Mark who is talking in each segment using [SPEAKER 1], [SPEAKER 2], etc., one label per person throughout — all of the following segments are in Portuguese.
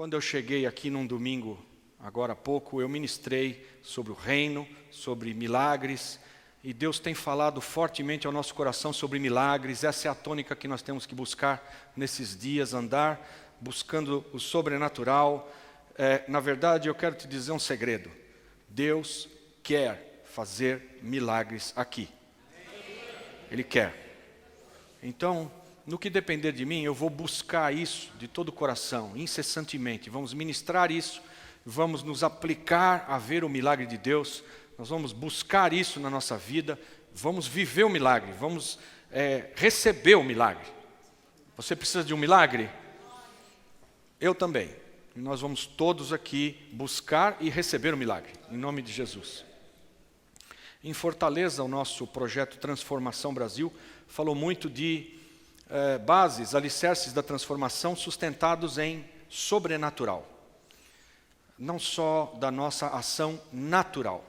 [SPEAKER 1] Quando eu cheguei aqui num domingo, agora há pouco, eu ministrei sobre o reino, sobre milagres, e Deus tem falado fortemente ao nosso coração sobre milagres. Essa é a tônica que nós temos que buscar nesses dias, andar buscando o sobrenatural. Na verdade, eu quero te dizer um segredo. Deus quer fazer milagres aqui. Ele quer. Então, no que depender de mim, eu vou buscar isso de todo o coração, incessantemente. Vamos ministrar isso, vamos nos aplicar a ver o milagre de Deus. Nós vamos buscar isso na nossa vida, vamos viver o milagre, vamos receber o milagre. Você precisa de um milagre? Eu também. E nós vamos todos aqui buscar e receber o milagre, em nome de Jesus. Em Fortaleza, o nosso projeto Transformação Brasil falou muito de bases, alicerces da transformação sustentados em sobrenatural. Não só da nossa ação natural.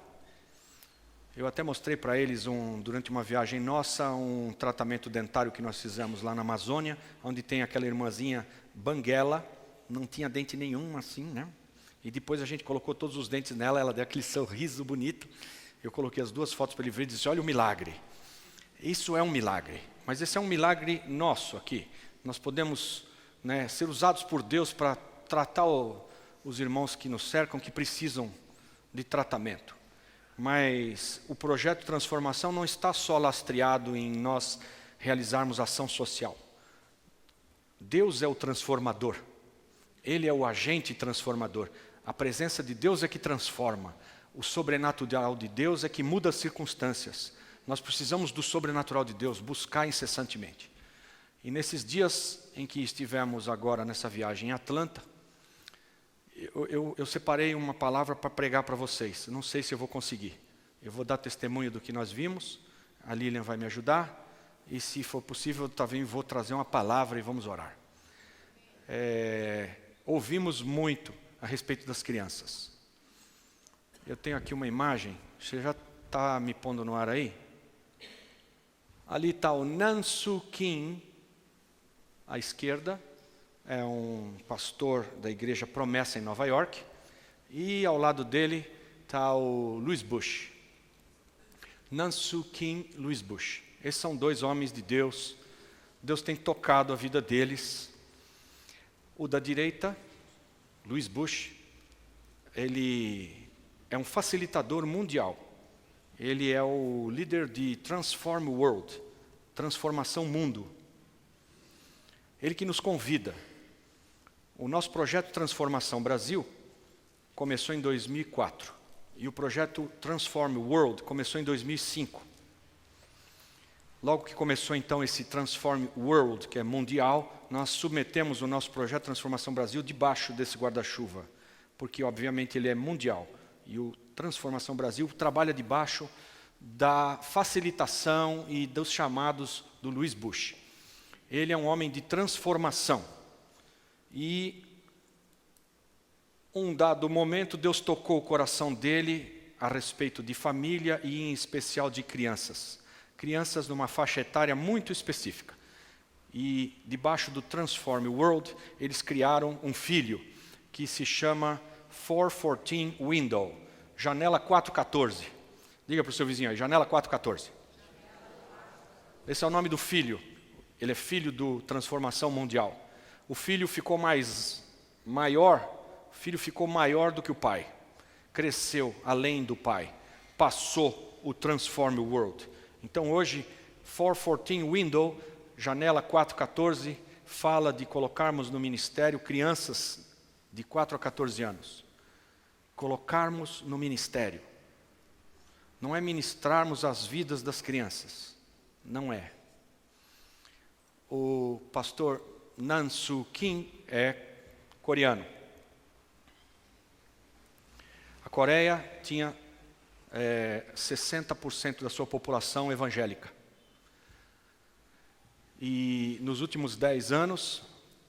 [SPEAKER 1] Eu até mostrei para eles, durante uma viagem nossa, um tratamento dentário que nós fizemos lá na Amazônia, onde tem aquela irmãzinha banguela, não tinha dente nenhum assim, né? E depois a gente colocou todos os dentes nela, ela deu aquele sorriso bonito. Eu coloquei as duas fotos para ele ver e disse, olha o milagre. Isso é um milagre, mas esse é um milagre nosso aqui. Nós podemos ser usados por Deus para tratar os irmãos que nos cercam, que precisam de tratamento. Mas o projeto de transformação não está só lastreado em nós realizarmos ação social. Deus é o transformador. Ele é o agente transformador. A presença de Deus é que transforma. O sobrenatural de Deus é que muda as circunstâncias. Nós precisamos do sobrenatural de Deus, buscar incessantemente. E nesses dias em que estivemos agora nessa viagem em Atlanta, eu separei uma palavra para pregar para vocês. Não sei se eu vou conseguir. Eu vou dar testemunho do que nós vimos. A Lilian vai me ajudar. E se for possível, eu também vou trazer uma palavra e vamos orar. Ouvimos muito a respeito das crianças. Eu tenho aqui uma imagem. Você já está me pondo no ar aí? Ali está o Nansu Kim, à esquerda. É um pastor da igreja Promessa em Nova York. E ao lado dele está o Louis Bush. Nansu Kim, Louis Bush. Esses são dois homens de Deus. Deus tem tocado a vida deles. O da direita, Louis Bush, ele é um facilitador mundial. Ele é o líder de Transform World, Transformação Mundo. Ele que nos convida. O nosso projeto Transformação Brasil começou em 2004 e o projeto Transform World começou em 2005. Logo que começou então esse Transform World, que é mundial, nós submetemos o nosso projeto Transformação Brasil debaixo desse guarda-chuva, porque obviamente ele é mundial. E o Transformação Brasil trabalha debaixo da facilitação e dos chamados do Louis Bush. Ele é um homem de transformação. E um dado momento, Deus tocou o coração dele a respeito de família e em especial de crianças. Crianças numa faixa etária muito específica. E debaixo do Transform World, eles criaram um filho que se chama 414 Window, janela 414. Diga para o seu vizinho aí, janela 414. Esse é o nome do filho. Ele é filho do Transformação Mundial. O filho ficou maior do que o pai. Cresceu além do pai. Passou o Transform World. Então hoje, 414 Window, janela 414, fala de colocarmos no ministério crianças de 4 a 14 anos. Colocarmos no ministério. Não é ministrarmos as vidas das crianças. Não é. O pastor Nansu Kim é coreano. A Coreia tinha 60% da sua população evangélica. E nos últimos 10 anos,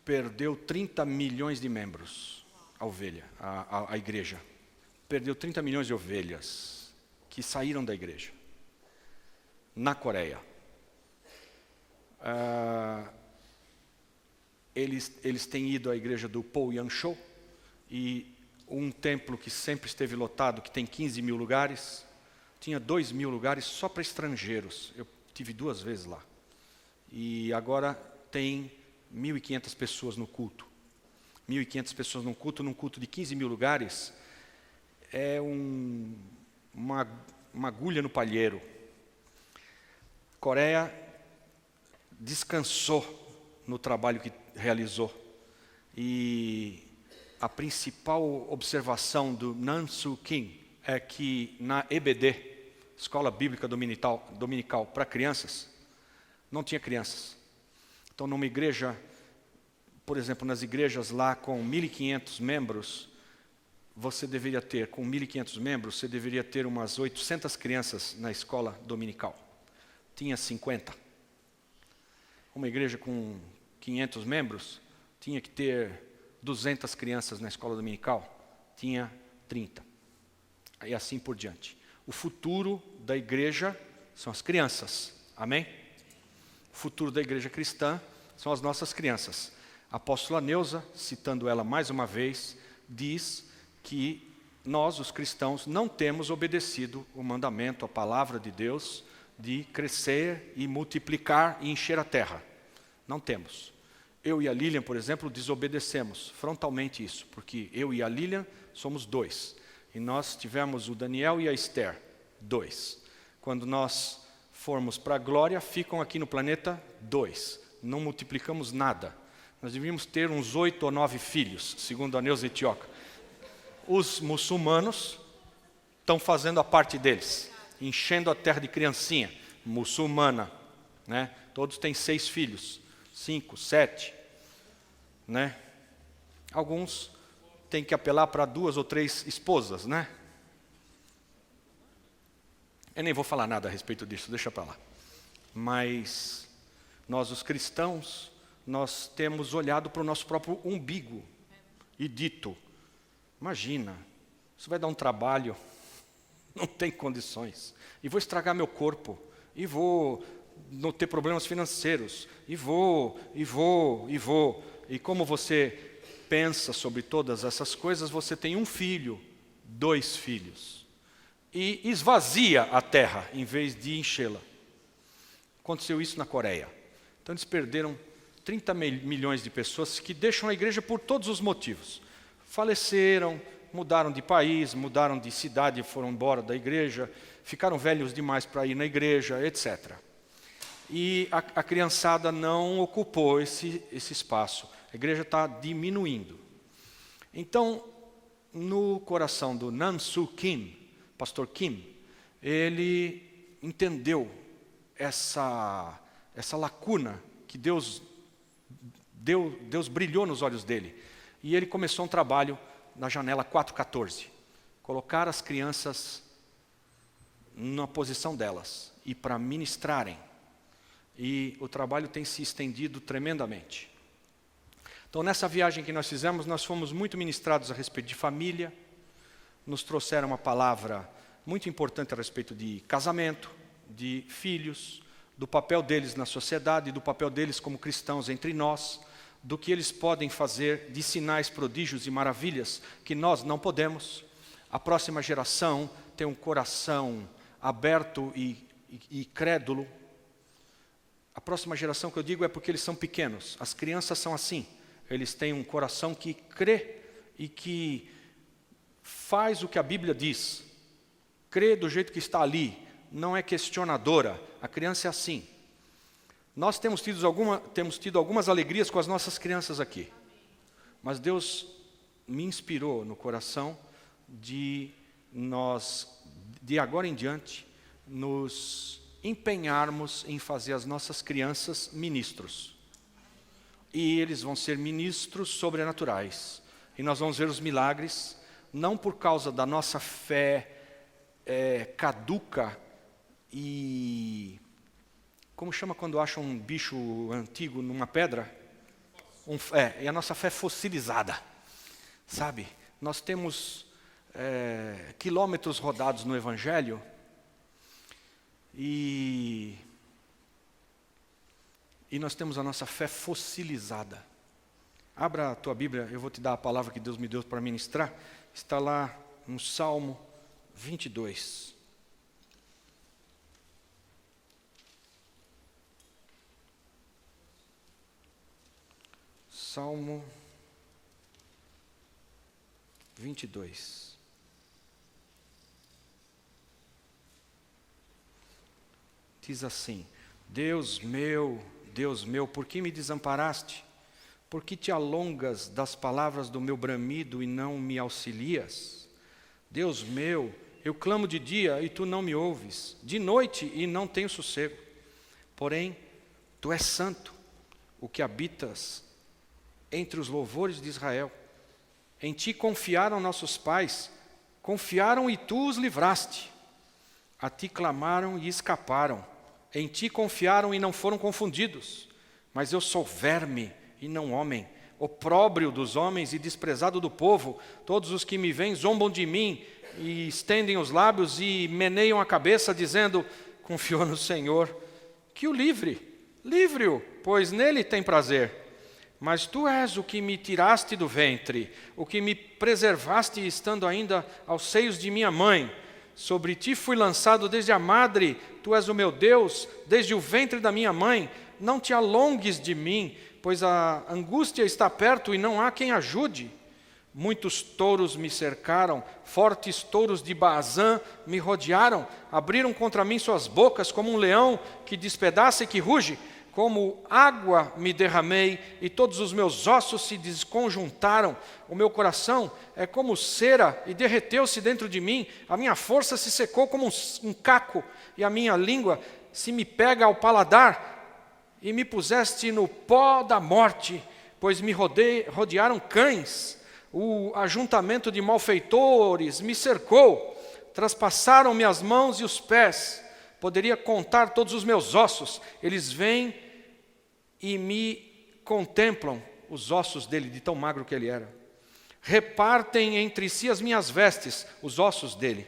[SPEAKER 1] perdeu 30 milhões de membros, a igreja. Perdeu 30 milhões de ovelhas que saíram da igreja. Na Coreia. Eles têm ido à igreja do Paul Yang-cho, e um templo que sempre esteve lotado, que tem 15 mil lugares, tinha 2 mil lugares só para estrangeiros. Eu tive 2 vezes lá. E agora tem 1.500 pessoas no culto. 1.500 pessoas num culto de 15 mil lugares, é uma agulha no palheiro. Coreia descansou no trabalho que realizou. E a principal observação do Nam-Soo Kim é que na EBD, Escola Bíblica Dominical para crianças, não tinha crianças. Então, numa igreja, por exemplo, nas igrejas lá com 1.500 membros, você deveria ter, com 1.500 membros, você deveria ter umas 800 crianças na escola dominical. Tinha 50. Uma igreja com 500 membros, tinha que ter 200 crianças na escola dominical, tinha 30. E assim por diante. O futuro da igreja são as crianças. Amém? O futuro da igreja cristã são as nossas crianças. A apóstola Neuza, citando ela mais uma vez, diz que nós, os cristãos, não temos obedecido o mandamento, a palavra de Deus, de crescer e multiplicar e encher a terra. Não temos. Eu e a Lilian, por exemplo, desobedecemos frontalmente isso, porque eu e a Lilian somos 2. E nós tivemos o Daniel e a Esther, 2. Quando nós formos para a glória, ficam aqui no planeta 2. Não multiplicamos nada. Nós devíamos ter uns 8 ou 9 filhos, segundo a Neuza Etioca. Os muçulmanos estão fazendo a parte deles, enchendo a terra de criancinha, muçulmana, né? Todos têm 6 filhos, 5, 7, né? Alguns têm que apelar para 2 ou 3 esposas, né? Eu nem vou falar nada a respeito disso, deixa para lá. Mas nós, os cristãos, nós temos olhado para o nosso próprio umbigo e dito: imagina, isso vai dar um trabalho, não tem condições, e vou estragar meu corpo, e vou não ter problemas financeiros, e como você pensa sobre todas essas coisas, você tem um filho, 2 filhos, e esvazia a terra em vez de enchê-la. Aconteceu isso na Coreia. Então eles perderam 30 milhões de pessoas que deixam a igreja por todos os motivos. Faleceram, mudaram de país, mudaram de cidade, foram embora da igreja, ficaram velhos demais para ir na igreja, etc. E a criançada não ocupou esse espaço. A igreja está diminuindo. Então, no coração do Nam-Soo Kim, pastor Kim, ele entendeu essa lacuna que Deus brilhou nos olhos dele. E ele começou um trabalho na janela 414. Colocar as crianças na posição delas e para ministrarem. E o trabalho tem se estendido tremendamente. Então, nessa viagem que nós fizemos, nós fomos muito ministrados a respeito de família. Nos trouxeram uma palavra muito importante a respeito de casamento, de filhos, do papel deles na sociedade, do papel deles como cristãos entre nós, do que eles podem fazer de sinais, prodígios e maravilhas que nós não podemos. A próxima geração tem um coração aberto e crédulo. A próxima geração que eu digo é porque eles são pequenos. As crianças são assim. Eles têm um coração que crê e que faz o que a Bíblia diz. Crê do jeito que está ali. Não é questionadora. A criança é assim. Nós temos tido algumas alegrias com as nossas crianças aqui. Mas Deus me inspirou no coração de nós, de agora em diante, nos empenharmos em fazer as nossas crianças ministros. E eles vão ser ministros sobrenaturais. E nós vamos ver os milagres, não por causa da nossa fé caduca e... Como chama quando acham um bicho antigo numa pedra? É a nossa fé fossilizada. Sabe? Nós temos quilômetros rodados no Evangelho e nós temos a nossa fé fossilizada. Abra a tua Bíblia, eu vou te dar a palavra que Deus me deu para ministrar. Está lá no Salmo 22. Salmo 22. Diz assim: Deus meu, por que me desamparaste? Por que te alongas das palavras do meu bramido e não me auxilias? Deus meu, eu clamo de dia e tu não me ouves, de noite e não tenho sossego. Porém, tu és santo, o que habitas entre os louvores de Israel. Em ti confiaram nossos pais, confiaram e tu os livraste. A ti clamaram e escaparam. Em ti confiaram e não foram confundidos. Mas eu sou verme e não homem, opróbrio dos homens e desprezado do povo. Todos os que me veem zombam de mim e estendem os lábios e meneiam a cabeça, dizendo: confiou no Senhor, que o livre-o, pois nele tem prazer. Mas tu és o que me tiraste do ventre, o que me preservaste estando ainda aos seios de minha mãe. Sobre ti fui lançado desde a madre, tu és o meu Deus, desde o ventre da minha mãe. Não te alongues de mim, pois a angústia está perto e não há quem ajude. Muitos touros me cercaram, fortes touros de Baazã me rodearam, abriram contra mim suas bocas como um leão que despedaça e que ruge. Como água me derramei e todos os meus ossos se desconjuntaram. O meu coração é como cera e derreteu-se dentro de mim. A minha força se secou como um caco e a minha língua se me pega ao paladar. E me puseste no pó da morte, pois me rodearam cães. O ajuntamento de malfeitores me cercou. Traspassaram-me as mãos e os pés. Poderia contar todos os meus ossos. Eles vêm e me contemplam, os ossos dele, de tão magro que ele era. Repartem entre si as minhas vestes, os ossos dele,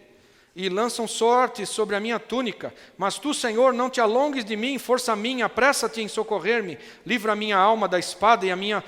[SPEAKER 1] e lançam sorte sobre a minha túnica. Mas tu, Senhor, não te alongues de mim, força minha, apressa-te em socorrer-me. Livra a minha alma da espada e a minha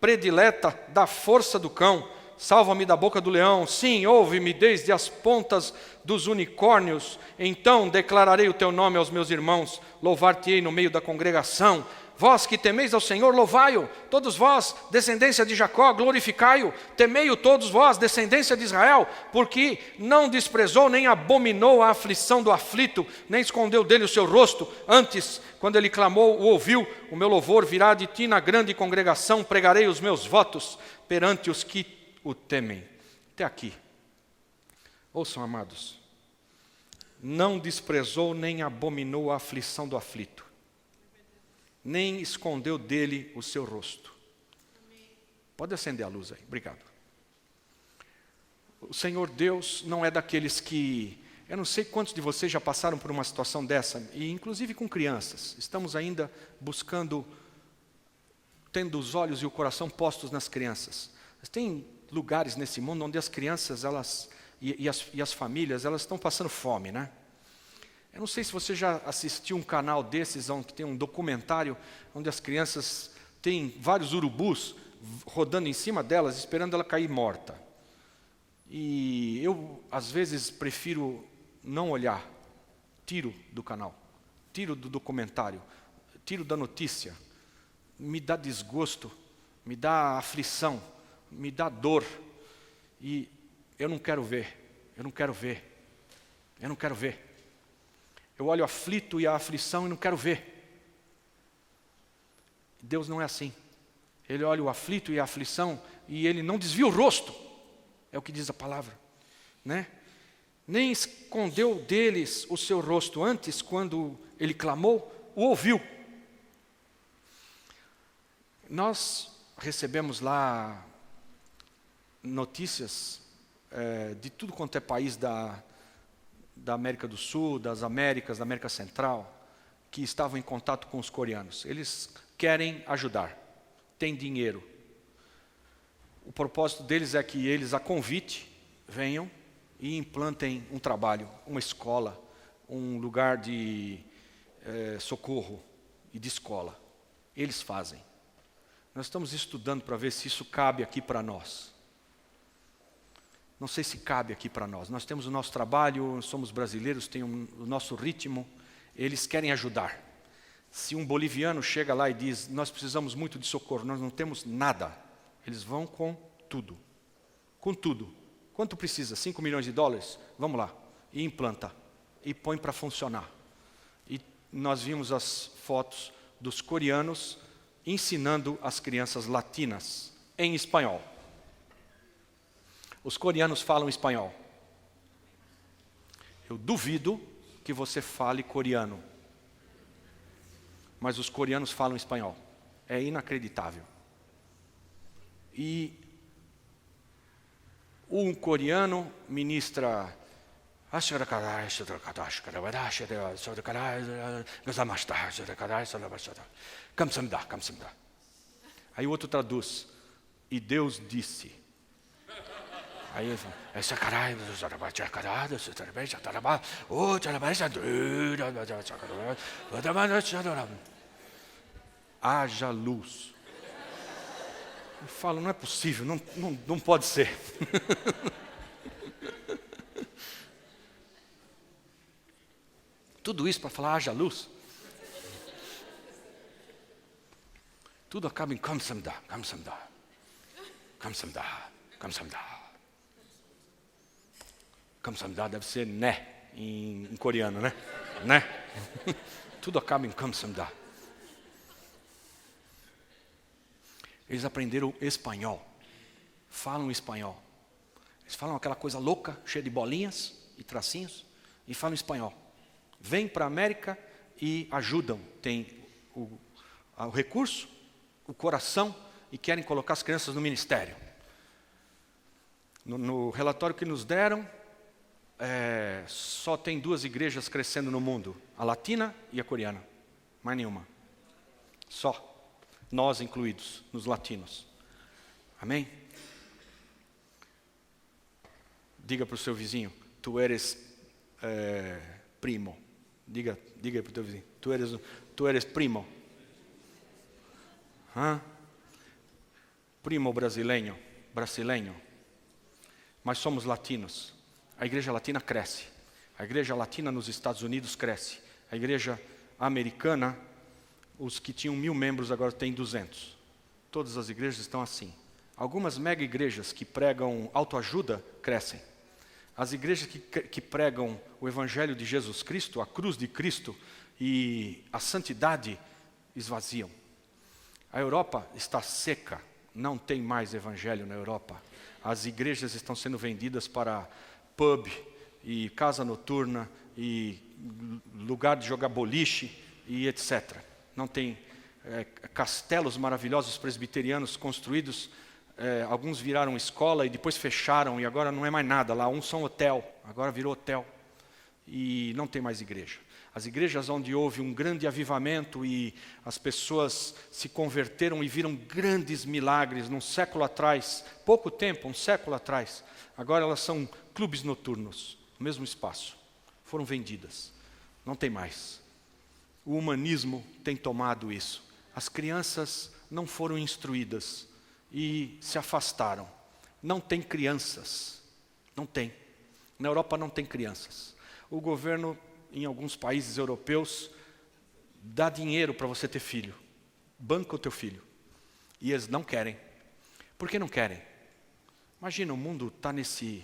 [SPEAKER 1] predileta da força do cão. Salva-me da boca do leão, sim, ouve-me desde as pontas dos unicórnios. Então declararei o teu nome aos meus irmãos, louvar-te-ei no meio da congregação. Vós que temeis ao Senhor, louvai-o. Todos vós, descendência de Jacó, glorificai-o. Temei-o todos vós, descendência de Israel, porque não desprezou nem abominou a aflição do aflito, nem escondeu dele o seu rosto. Antes, quando ele clamou, o ouviu. O meu louvor virá de ti na grande congregação, pregarei os meus votos perante os que o temem. Até aqui. Ouçam, amados. Não desprezou nem abominou a aflição do aflito, nem escondeu dele o seu rosto. Pode acender a luz aí, obrigado. O Senhor Deus não é daqueles que... Eu não sei quantos de vocês já passaram por uma situação dessa, e inclusive com crianças. Estamos ainda buscando, tendo os olhos e o coração postos nas crianças. Mas tem lugares nesse mundo onde as crianças, elas e as famílias, elas estão passando fome, né? Eu não sei se você já assistiu um canal desses, onde tem um documentário, onde as crianças têm vários urubus rodando em cima delas, esperando ela cair morta. E eu, às vezes, prefiro não olhar, tiro do canal, tiro do documentário, tiro da notícia. Me dá desgosto, me dá aflição, me dá dor. E eu não quero ver, eu não quero ver, eu não quero ver. Eu olho o aflito e a aflição e não quero ver. Deus não é assim. Ele olha o aflito e a aflição e ele não desvia o rosto. É o que diz a palavra, né? Nem escondeu deles o seu rosto. Antes, quando ele clamou, o ouviu. Nós recebemos lá notícias de tudo quanto é país da América do Sul, das Américas, da América Central, que estavam em contato com os coreanos. Eles querem ajudar, têm dinheiro. O propósito deles é que eles, a convite, venham e implantem um trabalho, uma escola, um lugar de socorro e de escola. Eles fazem. Nós estamos estudando para ver se isso cabe aqui para nós. Não sei se cabe aqui para nós. Nós temos o nosso trabalho, somos brasileiros, tem o nosso ritmo. Eles querem ajudar. Se um boliviano chega lá e diz, nós precisamos muito de socorro, nós não temos nada. Eles vão com tudo. Com tudo. Quanto precisa? 5 milhões de dólares? Vamos lá. E implanta. E põe para funcionar. E nós vimos as fotos dos coreanos ensinando as crianças latinas em espanhol. Os coreanos falam espanhol. Eu duvido que você fale coreano. Mas os coreanos falam espanhol. É inacreditável. E um coreano ministra aí o outro traduz, e Deus disse. Aí ele fala, haja luz. Eu falo, não é possível, não pode ser. Tudo isso para falar, haja luz. Tudo acaba em kamsamda, kamsamda, kamsamda, kamsamda. Kamsamda deve ser né, em coreano, né? Né? Tudo acaba em kamsamda. Eles aprenderam espanhol. Falam espanhol. Eles falam aquela coisa louca, cheia de bolinhas e tracinhos, e falam espanhol. Vêm para a América e ajudam. Tem o recurso, o coração, e querem colocar as crianças no ministério. No relatório que nos deram, só tem 2 igrejas crescendo no mundo. A latina e a coreana. Mais nenhuma. Só. Nós incluídos, nos latinos. Amém? Diga para o seu vizinho, tu eres primo. Diga para o teu vizinho, tu eres primo. Primo brasileiro. Mas somos latinos. A igreja latina cresce. A igreja latina nos Estados Unidos cresce. A igreja americana, os que tinham 1000 membros agora têm 200. Todas as igrejas estão assim. Algumas mega igrejas que pregam autoajuda crescem. As igrejas que pregam o Evangelho de Jesus Cristo, a cruz de Cristo e a santidade esvaziam. A Europa está seca, não tem mais Evangelho na Europa. As igrejas estão sendo vendidas para pub e casa noturna e lugar de jogar boliche e etc. Não tem castelos maravilhosos presbiterianos construídos. Alguns viraram escola e depois fecharam e agora não é mais nada lá. Uns são hotel, agora virou hotel e não tem mais igreja. As igrejas onde houve um grande avivamento e as pessoas se converteram e viram grandes milagres num século atrás, pouco tempo, um século atrás, agora elas são clubes noturnos, no mesmo espaço. Foram vendidas, não tem mais. O humanismo tem tomado isso. As crianças não foram instruídas e se afastaram. Não tem crianças. Não tem. Na Europa não tem crianças. O governo, em alguns países europeus, dá dinheiro para você ter filho. Banca o teu filho. E eles não querem. Por que não querem? Imagina, o mundo está nesse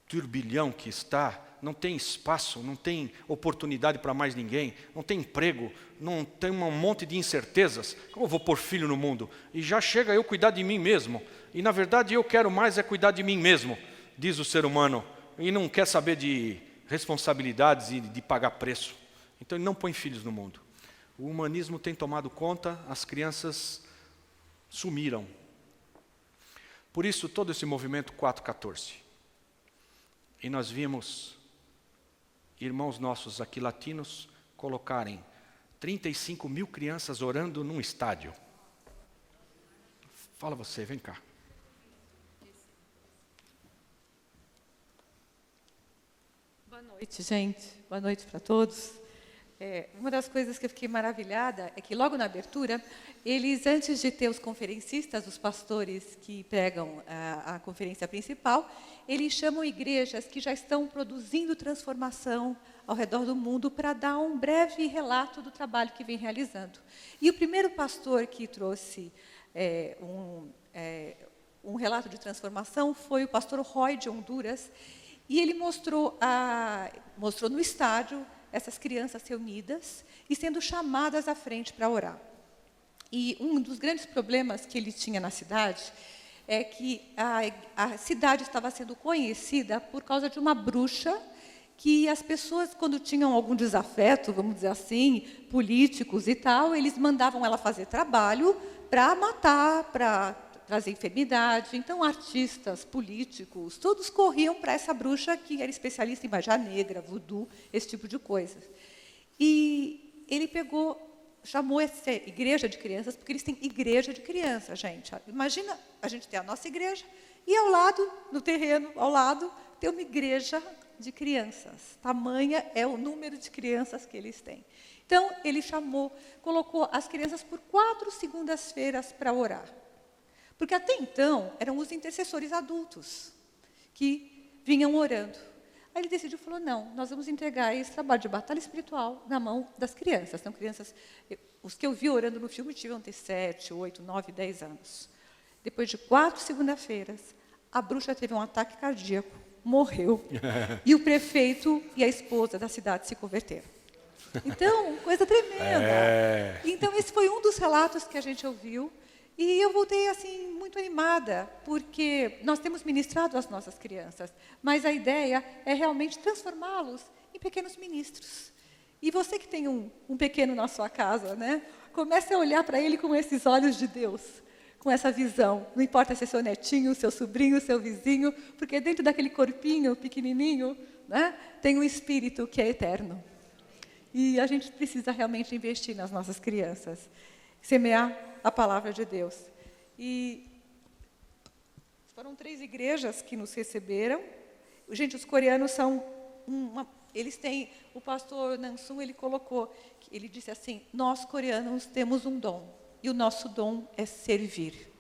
[SPEAKER 1] turbilhão que está, não tem espaço, não tem oportunidade para mais ninguém, não tem emprego, não tem um monte de incertezas. Como eu vou pôr filho no mundo? E já chega eu cuidar de mim mesmo. E na verdade eu quero mais é cuidar de mim mesmo, diz o ser humano. E não quer saber de responsabilidades e de pagar preço. Então ele não põe filhos no mundo. O humanismo tem tomado conta, as crianças sumiram. Por isso todo esse movimento 414. E nós vimos irmãos nossos aqui latinos colocarem 35 mil crianças orando num estádio. Fala você, vem cá.
[SPEAKER 2] Boa noite, gente. Boa noite para todos. Uma das coisas que eu fiquei maravilhada é que logo na abertura, eles, antes de ter os conferencistas, os pastores que pregam a conferência principal, eles chamam igrejas que já estão produzindo transformação ao redor do mundo para dar um breve relato do trabalho que vem realizando. E o primeiro pastor que trouxe um relato de transformação foi o pastor Roy de Honduras, e ele mostrou no estádio essas crianças reunidas e sendo chamadas à frente para orar. E um dos grandes problemas que ele tinha na cidade é que a cidade estava sendo conhecida por causa de uma bruxa que as pessoas, quando tinham algum desafeto, vamos dizer assim, políticos e tal, eles mandavam ela fazer trabalho para matar, para trazer enfermidade. Então, artistas, políticos, todos corriam para essa bruxa que era especialista em magia negra, voodoo, esse tipo de coisa. E ele chamou essa igreja de crianças, porque eles têm igreja de crianças, gente. Imagina a gente ter a nossa igreja e ao lado, no terreno, ao lado, ter uma igreja de crianças. Tamanha é o número de crianças que eles têm. Então, ele colocou as crianças por 4 segundas-feiras para orar. Porque até então, eram os intercessores adultos que vinham orando. Aí ele decidiu, falou, não, nós vamos entregar esse trabalho de batalha espiritual na mão das crianças. Então, crianças, os que eu vi orando no filme tinham ter 7, 8, 9, 10 anos. Depois de 4 segunda-feiras, a bruxa teve um ataque cardíaco, morreu, e o prefeito e a esposa da cidade se converteram. Então, coisa tremenda. Então, esse foi um dos relatos que a gente ouviu. E eu voltei assim muito animada, porque nós temos ministrado as nossas crianças, mas a ideia é realmente transformá-los em pequenos ministros. E você que tem um pequeno na sua casa, né? Comece a olhar para ele com esses olhos de Deus, com essa visão. Não importa se é seu netinho, seu sobrinho, seu vizinho, porque dentro daquele corpinho pequenininho, né, tem um espírito que é eterno. E a gente precisa realmente investir nas nossas crianças, semear a palavra de Deus. E foram 3 igrejas que nos receberam. Gente, os coreanos são eles têm, o pastor Nansung, ele disse assim, nós coreanos temos um dom, e o nosso dom é servir.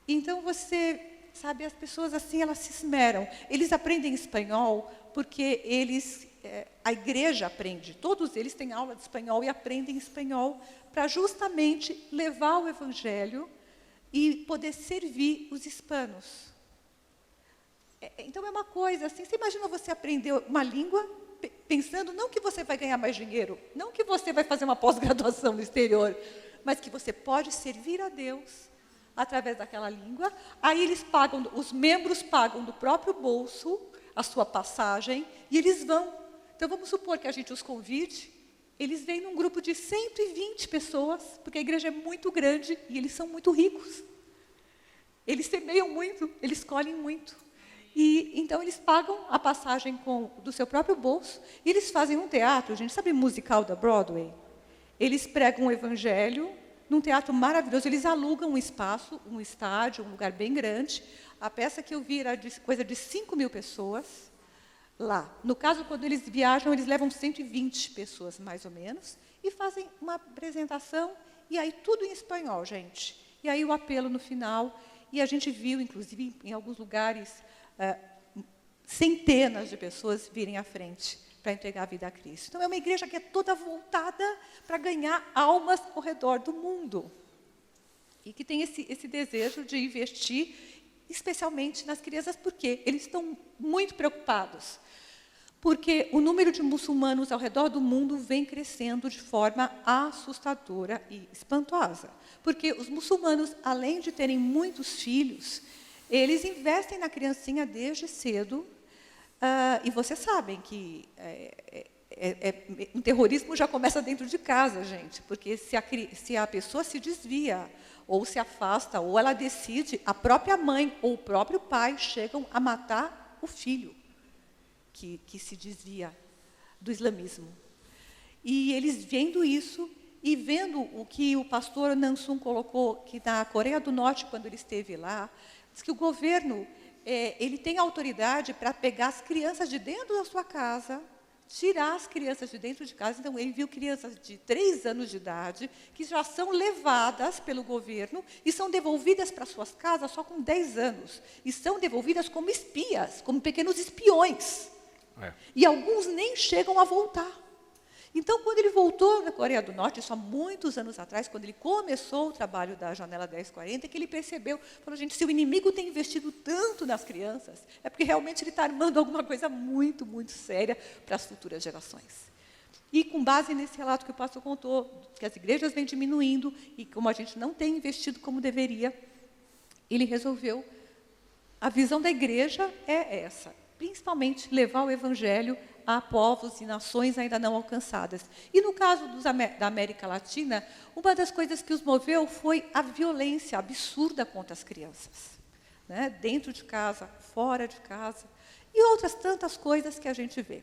[SPEAKER 2] Então, você sabe, as pessoas assim, elas se esmeram. Eles aprendem espanhol porque a igreja aprende. Todos eles têm aula de espanhol e aprendem espanhol para justamente levar o evangelho e poder servir os hispanos. Então, é uma coisa assim, você imagina você aprender uma língua pensando não que você vai ganhar mais dinheiro, não que você vai fazer uma pós-graduação no exterior, mas que você pode servir a Deus através daquela língua. Aí os membros pagam do próprio bolso a sua passagem e eles vão. Então, vamos supor que a gente os convide, eles vêm num grupo de 120 pessoas, porque a igreja é muito grande e eles são muito ricos. Eles semeiam muito, eles colhem muito. E então, eles pagam a passagem do seu próprio bolso e eles fazem um teatro, gente, sabe musical da Broadway? Eles pregam o evangelho num teatro maravilhoso, eles alugam um espaço, um estádio, um lugar bem grande. A peça que eu vi era coisa de 5.000 pessoas lá. No caso, quando eles viajam, eles levam 120 pessoas, mais ou menos, e fazem uma apresentação, e aí tudo em espanhol, gente. E aí o apelo no final, e a gente viu, inclusive, em alguns lugares, centenas de pessoas virem à frente para entregar a vida a Cristo. Então, é uma igreja que é toda voltada para ganhar almas ao redor do mundo. E que tem esse desejo de investir, especialmente nas crianças, porque eles estão muito preocupados. Porque o número de muçulmanos ao redor do mundo vem crescendo de forma assustadora e espantosa. Porque os muçulmanos, além de terem muitos filhos, eles investem na criancinha desde cedo. E vocês sabem que o terrorismo já começa dentro de casa, gente. Porque se a pessoa se desvia, ou se afasta, ou ela decide, a própria mãe ou o próprio pai chegam a matar o filho que se desvia do islamismo. E eles vendo isso, e vendo o que o pastor Nansung colocou, que na Coreia do Norte, quando ele esteve lá, diz que o governo ele tem autoridade para pegar as crianças de dentro da sua casa, tirar as crianças de dentro de casa. Então, ele viu crianças de 3 anos de idade que já são levadas pelo governo e são devolvidas para suas casas só com 10 anos. E são devolvidas como espias, como pequenos espiões. E alguns nem chegam a voltar. Então, quando ele voltou da Coreia do Norte, isso há muitos anos atrás, quando ele começou o trabalho da Janela 1040, que ele percebeu, falou, gente, se o inimigo tem investido tanto nas crianças, é porque realmente ele está armando alguma coisa muito, muito séria para as futuras gerações. E com base nesse relato que o pastor contou, que as igrejas vêm diminuindo, e como a gente não tem investido como deveria, ele resolveu, a visão da igreja é essa, principalmente levar o evangelho a povos e nações ainda não alcançadas. E no caso da América Latina, uma das coisas que os moveu foi a violência absurda contra as crianças. Né? Dentro de casa, fora de casa, e outras tantas coisas que a gente vê.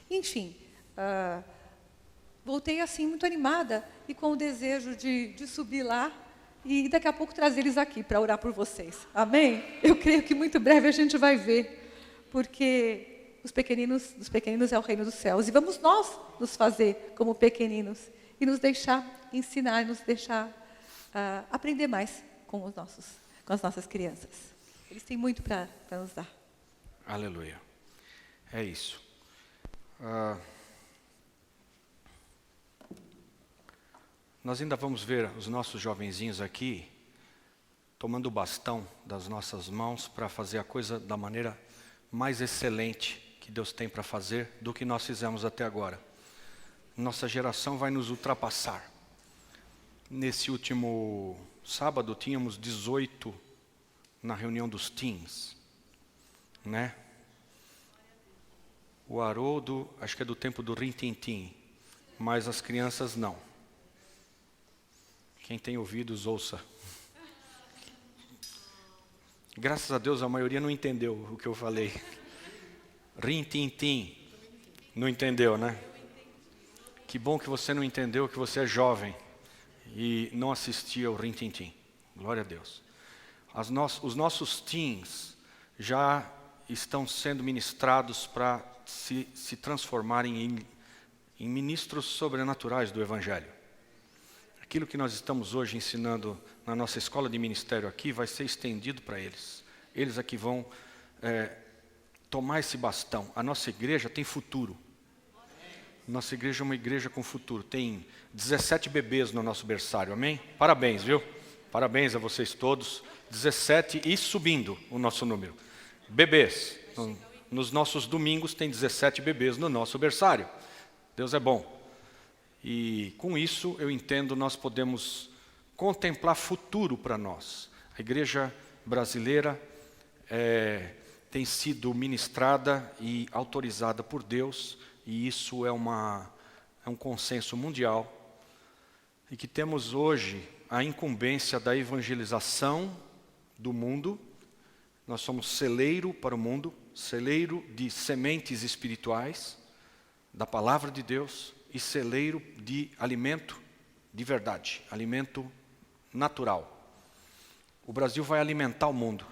[SPEAKER 2] Enfim, voltei assim muito animada e com o desejo de subir lá e daqui a pouco trazer eles aqui para orar por vocês. Amém? Eu creio que muito breve a gente vai ver, porque dos pequeninos é o reino dos céus. E vamos nós nos fazer como pequeninos e nos deixar ensinar, nos deixar aprender mais com as nossas crianças. Eles têm muito para nos dar.
[SPEAKER 1] Aleluia. É isso. Nós ainda vamos ver os nossos jovenzinhos aqui tomando o bastão das nossas mãos para fazer a coisa da maneira mais excelente que Deus tem para fazer do que nós fizemos até agora. Nossa geração vai nos ultrapassar. Nesse último sábado tínhamos 18 na reunião dos teens, né? O Haroldo, acho que é do tempo do Rintintim, mas as crianças não. Quem tem ouvidos, ouça. Graças a Deus a maioria não entendeu o que eu falei. Rintintim. Não entendeu, né? Que bom que você não entendeu, que você é jovem e não assistia ao Rintintim. Glória a Deus. Os nossos teens já estão sendo ministrados para se transformarem em ministros sobrenaturais do Evangelho. Aquilo que nós estamos hoje ensinando na nossa escola de ministério aqui vai ser estendido para eles. Eles aqui vão tomar esse bastão. A nossa igreja tem futuro. Nossa igreja é uma igreja com futuro. Tem 17 bebês no nosso berçário, amém? Parabéns, viu? Parabéns a vocês todos. 17 e subindo o nosso número. Bebês. Nos nossos domingos tem 17 bebês no nosso berçário. Deus é bom. E com isso, eu entendo, nós podemos contemplar futuro para nós. A igreja brasileira tem sido ministrada e autorizada por Deus, e isso é um consenso mundial, e que temos hoje a incumbência da evangelização do mundo. Nós somos celeiro para o mundo, celeiro de sementes espirituais, da palavra de Deus, e celeiro de alimento de verdade, alimento natural. O Brasil vai alimentar o mundo.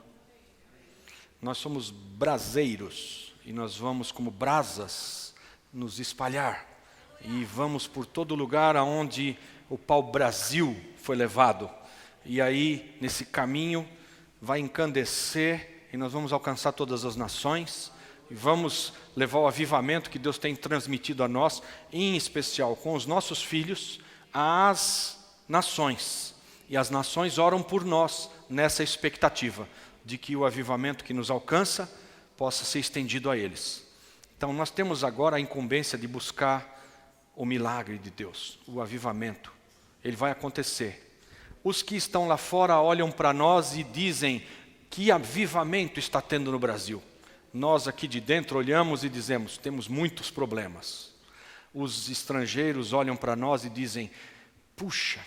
[SPEAKER 1] Nós somos braseiros e nós vamos como brasas nos espalhar e vamos por todo lugar aonde o pau-brasil foi levado. E aí, nesse caminho, vai encandecer e nós vamos alcançar todas as nações e vamos levar o avivamento que Deus tem transmitido a nós, em especial com os nossos filhos, às nações. E as nações oram por nós nessa expectativa de que o avivamento que nos alcança possa ser estendido a eles. Então nós temos agora a incumbência de buscar o milagre de Deus, o avivamento. Ele vai acontecer. Os que estão lá fora olham para nós e dizem: que avivamento está tendo no Brasil? Nós aqui de dentro olhamos e dizemos: temos muitos problemas. Os estrangeiros olham para nós e dizem: puxa,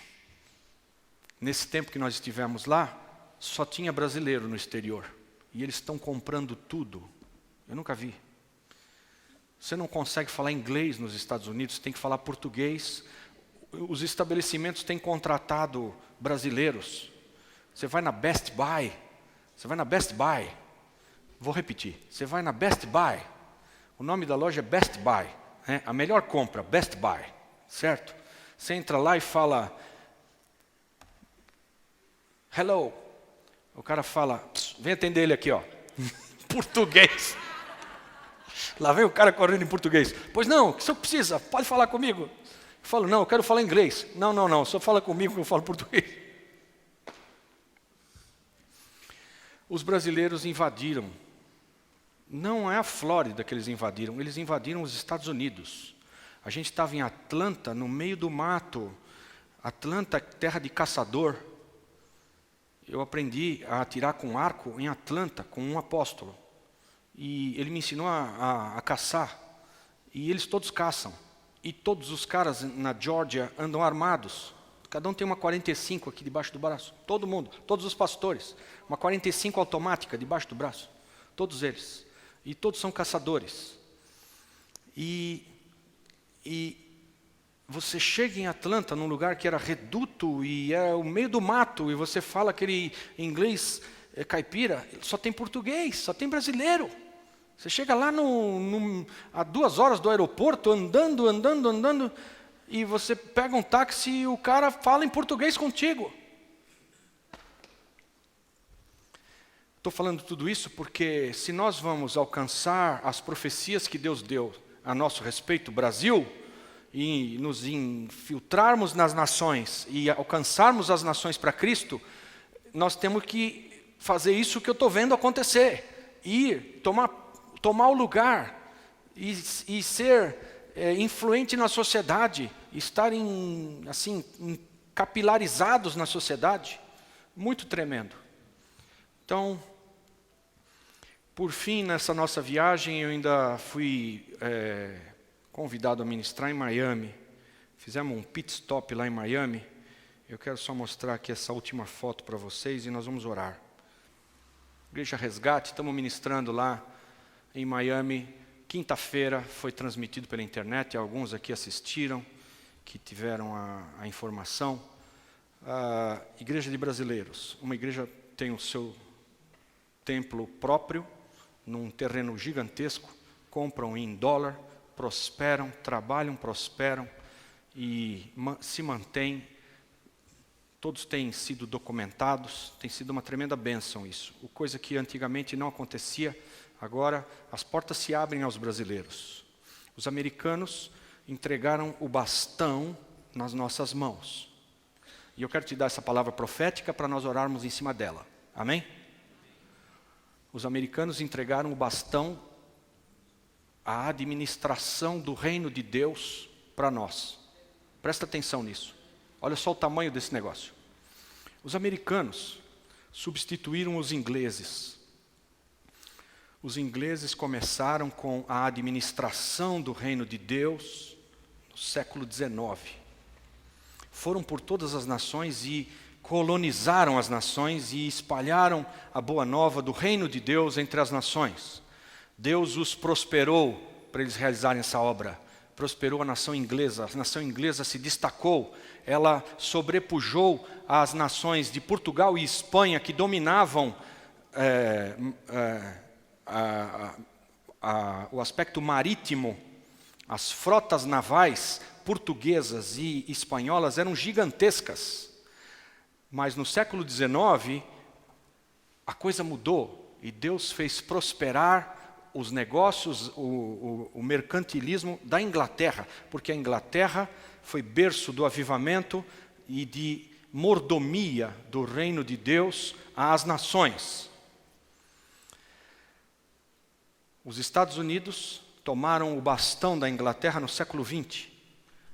[SPEAKER 1] nesse tempo que nós estivemos lá, só tinha brasileiro no exterior. E eles estão comprando tudo. Eu nunca vi. Você não consegue falar inglês nos Estados Unidos, tem que falar português. Os estabelecimentos têm contratado brasileiros. Você vai na Best Buy. Vou repetir. Você vai na Best Buy. O nome da loja é Best Buy. né? A melhor compra, Best Buy, certo? Você entra lá e fala, hello. O cara fala, vem atender ele aqui, ó. Português. Lá vem o cara correndo em português. Pois não, o que o senhor precisa? Pode falar comigo. Eu falo, não, eu quero falar inglês. Não, só fala comigo que eu falo português. Os brasileiros invadiram. Não é a Flórida que eles invadiram os Estados Unidos. A gente estava em Atlanta, no meio do mato. Atlanta, terra de caçador. Eu aprendi a atirar com arco em Atlanta, com um apóstolo. E ele me ensinou a caçar. E eles todos caçam. E todos os caras na Geórgia andam armados. Cada um tem uma 45 aqui debaixo do braço. Todo mundo, todos os pastores. Uma 45 automática debaixo do braço. Todos eles. E todos são caçadores. E você chega em Atlanta, num lugar que era reduto e é o meio do mato, e você fala aquele inglês caipira, só tem português, só tem brasileiro. Você chega lá a 2 horas do aeroporto, andando, e você pega um táxi e o cara fala em português contigo. Estou falando tudo isso porque se nós vamos alcançar as profecias que Deus deu a nosso respeito, Brasil, e nos infiltrarmos nas nações e alcançarmos as nações para Cristo, nós temos que fazer isso que eu estou vendo acontecer. Ir, tomar o lugar e ser influente na sociedade, estar capilarizados na sociedade. Muito tremendo. Então, por fim, nessa nossa viagem, eu ainda fui convidado a ministrar em Miami. Fizemos um pit stop lá em Miami. Eu quero só mostrar aqui essa última foto para vocês e nós vamos orar. Igreja Resgate, estamos ministrando lá em Miami. Quinta-feira foi transmitido pela internet, alguns aqui assistiram, que tiveram a informação. A Igreja de Brasileiros, uma igreja tem o seu templo próprio, num terreno gigantesco, compram em dólar, prosperam, trabalham, prosperam e se mantêm. Todos têm sido documentados, tem sido uma tremenda bênção isso. Coisa que antigamente não acontecia, agora as portas se abrem aos brasileiros. Os americanos entregaram o bastão nas nossas mãos. E eu quero te dar essa palavra profética para nós orarmos em cima dela. Amém? Os americanos entregaram o bastão, a administração do reino de Deus para nós. Presta atenção nisso. Olha só o tamanho desse negócio. Os americanos substituíram os ingleses. Os ingleses começaram com a administração do reino de Deus no século XIX. Foram por todas as nações e colonizaram as nações e espalharam a boa nova do reino de Deus entre as nações. Deus os prosperou para eles realizarem essa obra. Prosperou a nação inglesa se destacou, ela sobrepujou as nações de Portugal e Espanha que dominavam o aspecto marítimo. As frotas navais portuguesas e espanholas eram gigantescas. Mas no século XIX, a coisa mudou e Deus fez prosperar os negócios, o mercantilismo da Inglaterra, porque a Inglaterra foi berço do avivamento e de mordomia do reino de Deus às nações. Os Estados Unidos tomaram o bastão da Inglaterra no século XX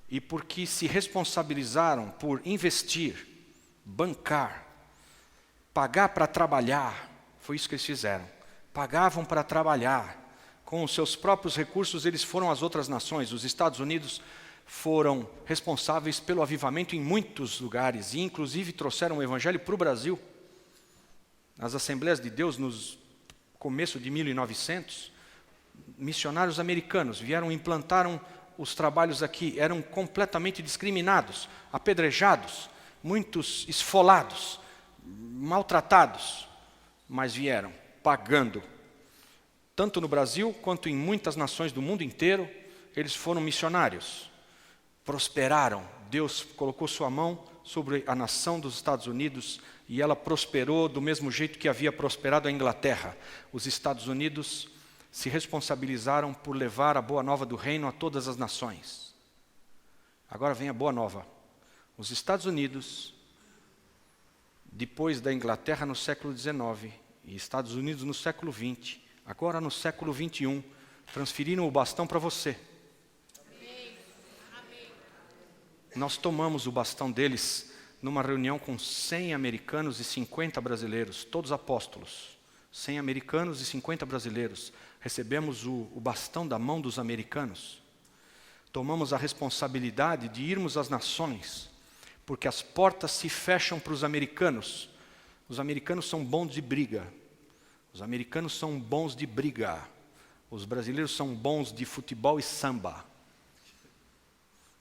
[SPEAKER 1] e porque se responsabilizaram por investir, bancar, pagar para trabalhar, foi isso que eles fizeram. Pagavam para trabalhar. Com os seus próprios recursos, eles foram às outras nações. Os Estados Unidos foram responsáveis pelo avivamento em muitos lugares, e inclusive trouxeram o Evangelho para o Brasil. Nas Assembleias de Deus, no começo de 1900, missionários americanos vieram e implantaram os trabalhos aqui. Eram completamente discriminados, apedrejados, muitos esfolados, maltratados, mas vieram pagando, tanto no Brasil quanto em muitas nações do mundo inteiro, eles foram missionários, prosperaram. Deus colocou sua mão sobre a nação dos Estados Unidos e ela prosperou do mesmo jeito que havia prosperado a Inglaterra. Os Estados Unidos se responsabilizaram por levar a boa nova do reino a todas as nações. Agora vem a boa nova. Os Estados Unidos, depois da Inglaterra no século XIX e Estados Unidos no século XX, agora no século XXI, transferiram o bastão para você. Nós tomamos o bastão deles numa reunião com 100 americanos e 50 brasileiros, todos apóstolos. 100 americanos e 50 brasileiros. Recebemos o bastão da mão dos americanos. Tomamos a responsabilidade de irmos às nações, porque as portas se fecham para os americanos. Os americanos são bons de briga. Os americanos são bons de briga. Os brasileiros são bons de futebol e samba.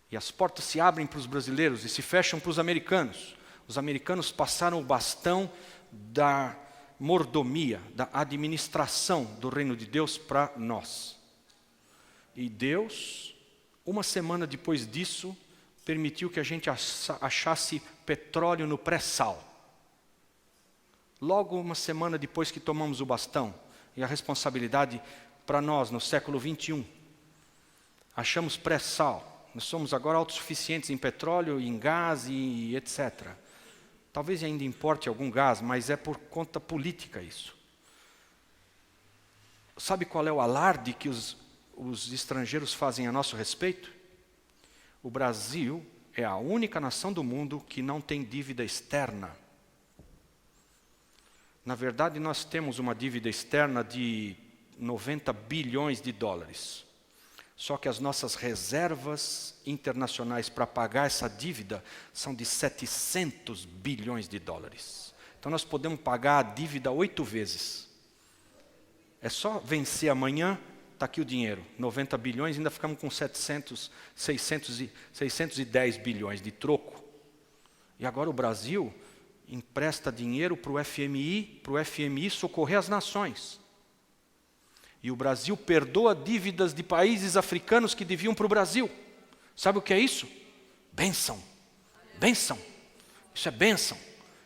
[SPEAKER 1] E as portas se abrem para os brasileiros e se fecham para os americanos. Os americanos passaram o bastão da mordomia, da administração do reino de Deus para nós. E Deus, uma semana depois disso, permitiu que a gente achasse petróleo no pré-sal. Logo uma semana depois que tomamos o bastão e a responsabilidade para nós no século XXI, achamos pré-sal. Nós somos agora autossuficientes em petróleo, em gás e etc. Talvez ainda importe algum gás, mas é por conta política isso. Sabe qual é o alarde que os estrangeiros fazem a nosso respeito? O Brasil é a única nação do mundo que não tem dívida externa. Na verdade, nós temos uma dívida externa de 90 bilhões de dólares. Só que as nossas reservas internacionais para pagar essa dívida são de 700 bilhões de dólares. Então nós podemos pagar a dívida 8 vezes. É só vencer amanhã, está aqui o dinheiro, 90 bilhões, ainda ficamos com 610 bilhões de troco. E agora o Brasil empresta dinheiro para o FMI socorrer as nações. E o Brasil perdoa dívidas de países africanos que deviam para o Brasil. Sabe o que é isso? Bênção. Bênção. Isso é bênção.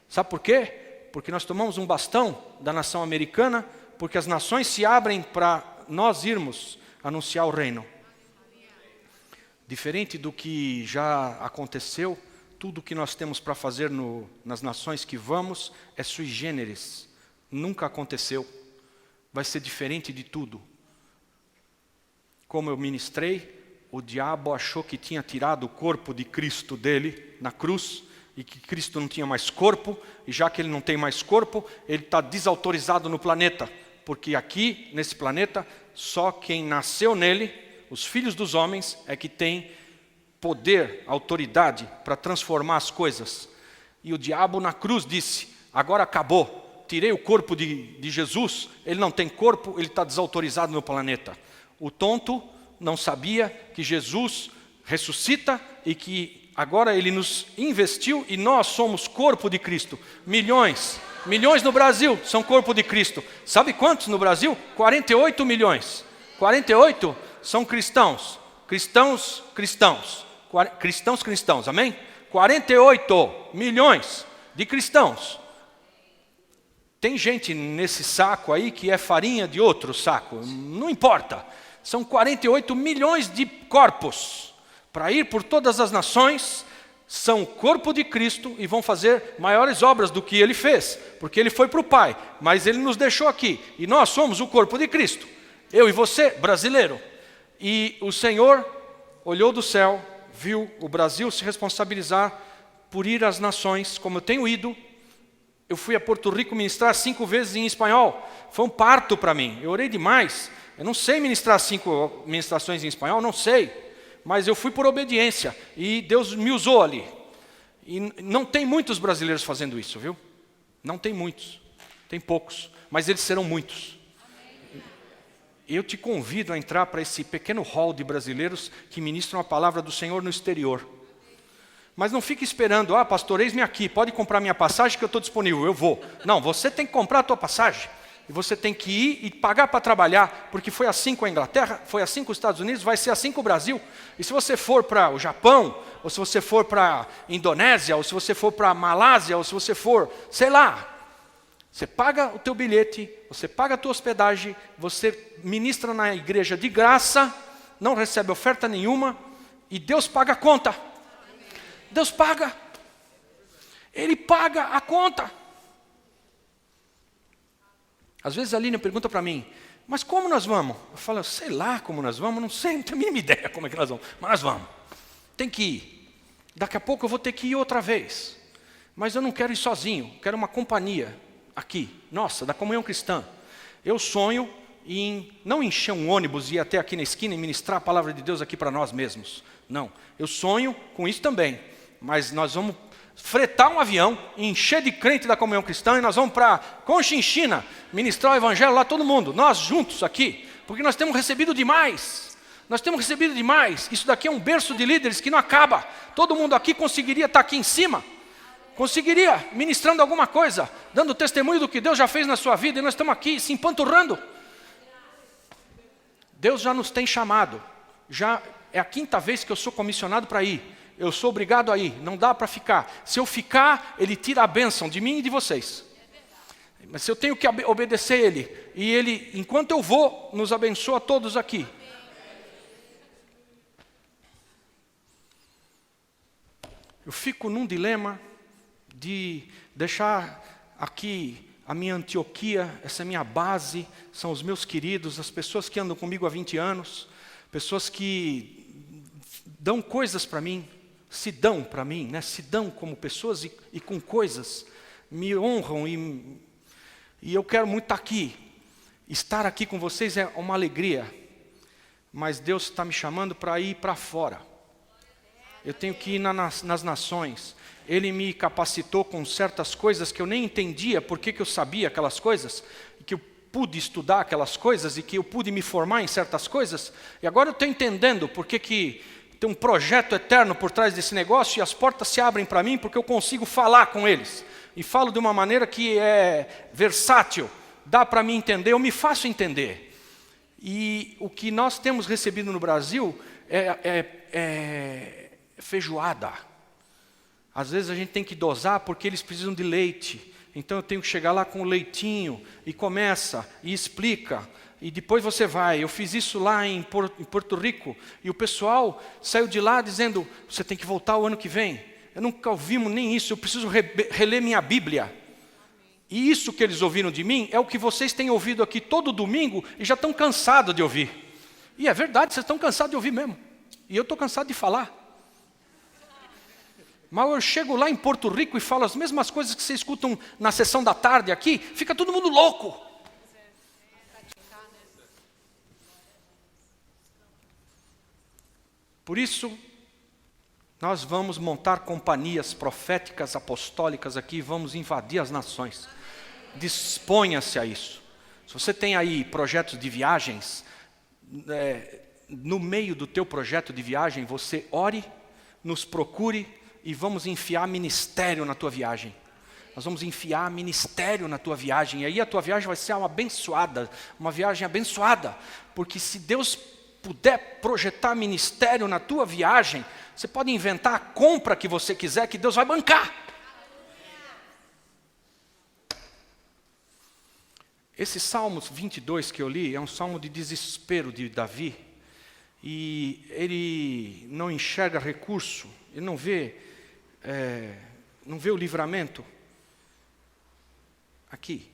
[SPEAKER 1] Sabe por quê? Porque nós tomamos um bastão da nação americana, porque as nações se abrem para nós irmos anunciar o reino. Diferente do que já aconteceu, tudo que nós temos para fazer nas nações que vamos é sui generis. Nunca aconteceu. Vai ser diferente de tudo. Como eu ministrei, o diabo achou que tinha tirado o corpo de Cristo dele na cruz e que Cristo não tinha mais corpo, e já que ele não tem mais corpo, ele está desautorizado no planeta, porque aqui, nesse planeta, só quem nasceu nele, os filhos dos homens, é que tem poder, autoridade para transformar as coisas. E o diabo na cruz disse, agora acabou. Tirei o corpo de Jesus, ele não tem corpo, ele está desautorizado no planeta. O tonto não sabia que Jesus ressuscita e que agora ele nos investiu e nós somos corpo de Cristo. Milhões no Brasil são corpo de Cristo. Sabe quantos no Brasil? 48 milhões. 48 são cristãos. Cristãos, amém? 48 milhões de cristãos. Tem gente nesse saco aí que é farinha de outro saco, não importa. São 48 milhões de corpos para ir por todas as nações, são o corpo de Cristo e vão fazer maiores obras do que ele fez, porque ele foi para o Pai, mas ele nos deixou aqui e nós somos o corpo de Cristo, eu e você, brasileiro. E o Senhor olhou do céu, viu o Brasil se responsabilizar por ir às nações, como eu tenho ido. Eu fui a Porto Rico ministrar 5 vezes em espanhol. Foi um parto para mim. Eu orei demais. Eu não sei ministrar 5 ministrações em espanhol, não sei. Mas eu fui por obediência. E Deus me usou ali. E não tem muitos brasileiros fazendo isso, viu? Não tem muitos. Tem poucos. Mas eles serão muitos. Eu te convido a entrar para esse pequeno hall de brasileiros que ministram a palavra do Senhor no exterior. Mas não fique esperando, pastor, eis-me aqui, pode comprar minha passagem que eu estou disponível, eu vou. Não, você tem que comprar a tua passagem. E você tem que ir e pagar para trabalhar, porque foi assim com a Inglaterra, foi assim com os Estados Unidos, vai ser assim com o Brasil. E se você for para o Japão, ou se você for para a Indonésia, ou se você for para a Malásia, ou se você for, sei lá, você paga o teu bilhete, você paga a tua hospedagem, você ministra na igreja de graça, não recebe oferta nenhuma, e Deus paga a conta. Deus paga. Ele paga a conta. Às vezes a Aline pergunta para mim, mas como nós vamos? Eu falo, sei lá como nós vamos, não sei, não tenho a mínima ideia como é que nós vamos, mas nós vamos. Tem que ir. Daqui a pouco eu vou ter que ir outra vez. Mas eu não quero ir sozinho, quero uma companhia aqui, nossa, da comunhão cristã. Eu sonho em não encher um ônibus e ir até aqui na esquina e ministrar a palavra de Deus aqui para nós mesmos. Não, eu sonho com isso também, mas nós vamos fretar um avião, encher de crente da comunhão cristã e nós vamos para Conchinchina, ministrar o evangelho lá todo mundo, nós juntos aqui, porque nós temos recebido demais. Nós temos recebido demais. Isso daqui é um berço de líderes que não acaba. Todo mundo aqui conseguiria estar aqui em cima. Conseguiria, ministrando alguma coisa, dando testemunho do que Deus já fez na sua vida, e nós estamos aqui se empanturrando. Deus já nos tem chamado. Já é a 5ª vez que eu sou comissionado para ir. Eu sou obrigado a ir, não dá para ficar. Se eu ficar, Ele tira a bênção de mim e de vocês. Mas se eu tenho que obedecer Ele, e Ele, enquanto eu vou, nos abençoa todos aqui. Eu fico num dilema de deixar aqui a minha Antioquia, essa minha base, são os meus queridos, as pessoas que andam comigo há 20 anos, pessoas que dão coisas para mim, se dão para mim, né? Se dão como pessoas e com coisas, me honram e eu quero muito estar aqui. Estar aqui com vocês é uma alegria, mas Deus está me chamando para ir para fora. Eu tenho que ir nas nações. Ele me capacitou com certas coisas que eu nem entendia porque que eu sabia aquelas coisas, que eu pude estudar aquelas coisas e que eu pude me formar em certas coisas. E agora eu estou entendendo porque que tem um projeto eterno por trás desse negócio e as portas se abrem para mim porque eu consigo falar com eles. E falo de uma maneira que é versátil, dá para mim entender, eu me faço entender. E o que nós temos recebido no Brasil é feijoada. Às vezes a gente tem que dosar porque eles precisam de leite. Então eu tenho que chegar lá com o leitinho e começa e explica. E depois você vai. Eu fiz isso lá em Porto Rico e o pessoal saiu de lá dizendo, você tem que voltar o ano que vem. Eu nunca ouvimos nem isso, eu preciso reler minha Bíblia. E isso que eles ouviram de mim é o que vocês têm ouvido aqui todo domingo e já estão cansados de ouvir. E é verdade, vocês estão cansados de ouvir mesmo. E eu estou cansado de falar. Mas eu chego lá em Porto Rico e falo as mesmas coisas que vocês escutam na sessão da tarde aqui, fica todo mundo louco. Por isso, nós vamos montar companhias proféticas, apostólicas aqui, vamos invadir as nações. Disponha-se a isso. Se você tem aí projetos de viagens, no meio do teu projeto de viagem, você ore, nos procure e vamos enfiar ministério na tua viagem. Nós vamos enfiar ministério na tua viagem. E aí a tua viagem vai ser uma viagem abençoada. Porque se Deus puder projetar ministério na tua viagem, você pode inventar a compra que você quiser, que Deus vai bancar. Esse Salmo 22 que eu li é um salmo de desespero de Davi. E ele não enxerga recurso, ele não vê o livramento. Aqui.